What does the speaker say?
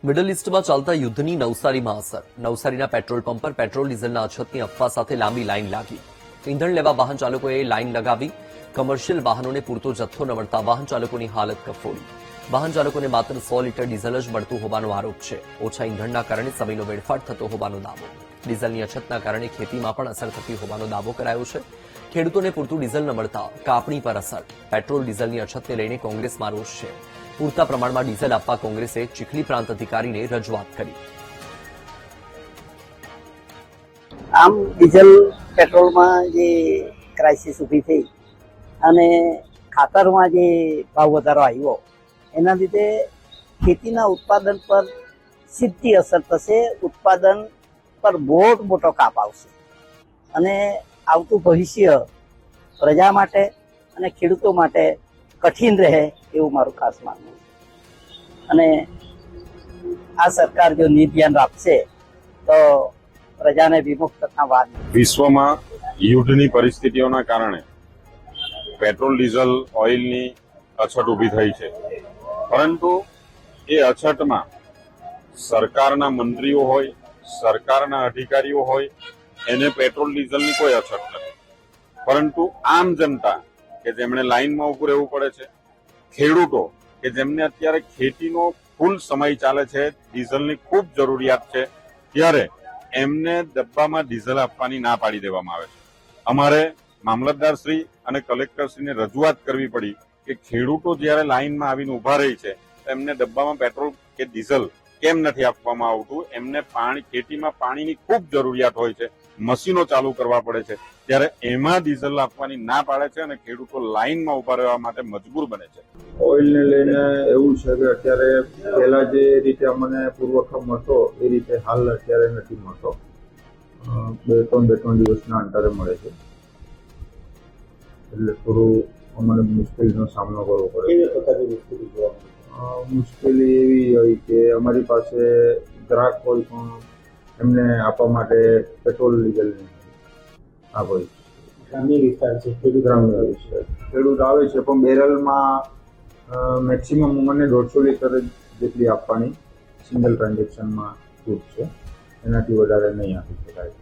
Middle ઇસ્ટમાં ચાલતા યુદ્ધની નવસારીમાં અસર. નવસારીના પેટ્રોલ પંપ પર પેટ્રોલ ડીઝલના અછતની અફવા સાથે લાંબી લાઇન લાગી. ઇંધણ લેવા વાહન ચાલકોએ લાઇન લગાવી. કમર્શિયલ વાહનોને પૂરતો જથ્થો ન મળતા વાહન ચાલકોની હાલત કફોડી. વાહન ચાલકોને માત્ર 100 લીટર ડીઝલ જ મળતું હોવાનો આરોપ છે. ઓછા ઇંધણના કારણે સમયનો વેડફાટ થતો હોવાનો દાવો. ડીઝલની અછતના કારણે ખેતીમાં પણ અસર થતી હોવાનો દાવો કરાયો છે. ખેડૂતોને પૂરતું ડીઝલ ન મળતા કાપણી પર અસર. પેટ્રોલ ડીઝલની અછતને લઈને કોંગ્રેસમાં રોષ છે. પૂરતા પ્રમાણમાં ડીઝલ આપવા કોંગ્રેસે ચીખલી પ્રાંત અધિકારીને રજૂઆત કરી. આમ ડીઝલ પેટ્રોલમાં જે ક્રાઇસિસ ઊભી થઈ અને ખાતરમાં જે ભાવ વધારો આવ્યો એના લીધે ખેતીના ઉત્પાદન પર સીધી અસર થશે. ઉત્પાદન પર મોટો કાપ આવશે અને આવતું ભવિષ્ય પ્રજા માટે અને ખેડૂતો માટે કઠિન રહે એવું મારું ખાસ માનવું છે. અને આ સરકાર જો ધ્યાન રાખશે તો પ્રજાને વિમુક્તતા વાત. વિશ્વમાં યુદ્ધની પરિસ્થિતિઓના કારણે પેટ્રોલ ડીઝલ ઓઇલની અછત ઊભી થઈ છે, પરંતુ એ અછતમાં સરકારના મંત્રીઓ હોય, સરકારના અધિકારીઓ હોય, એને પેટ્રોલ ડીઝલની કોઈ અછત નથી. પરંતુ આમ જનતા કે જેમણે લાઇનમાં ઉભું રહેવું પડે છે, ખેડૂતો કે જેમને અત્યારે ખેતીનો ફૂલ સમય ચાલે છે, ડીઝલની ખૂબ જરૂરિયાત છે, ત્યારે એમને ડબ્બામાં ડીઝલ આપવાની ના પાડી દેવામાં આવે છે. અમારે મામલતદારશ્રી અને કલેક્ટરશ્રીને રજૂઆત કરવી પડી કે ખેડૂતો જ્યારે લાઇનમાં આવીને ઉભા રહી છે તો એમને ડબ્બામાં પેટ્રોલ કે ડીઝલ કેમ નથી આપવામાં આવતું. એમને ખેતીમાં પાણીની ખૂબ જરૂરિયાત હોય છે, મશીનો ચાલુ કરવા પડે છે, ત્યારે એમાં ડીઝલ આપવાની ના પાડે છે અને ખેડૂતો લાઇનમાં ઉભા રહેવા માટે મજબૂર બને છે. ઓઇલને લઈને એવું છે કે અત્યારે પહેલા જે રીતે અમને પુરવઠો મળતો એ રીતે હાલ અત્યારે નથી મળતો. બે ત્રણ દિવસના અંતરે મળે છે, એટલે થોડું અમને મુશ્કેલીનો સામનો કરવો પડે. મુશ્કેલી એવી હોય કે અમારી પાસે ગ્રાહક હોય પણ એમને આપવા માટે પેટ્રોલ ડીઝલ આ હોય. ગ્રામ્ય વિસ્તાર છે, ગ્રામ્ય વિસ્તાર ખેડૂત આવે છે પણ બેરલમાં મેક્સિમમ મને 150 લીટર જેટલી આપવાની સિંગલ ટ્રાન્ઝેક્શનમાં છૂટ છે, એનાથી વધારે નહીં આપી શકાય.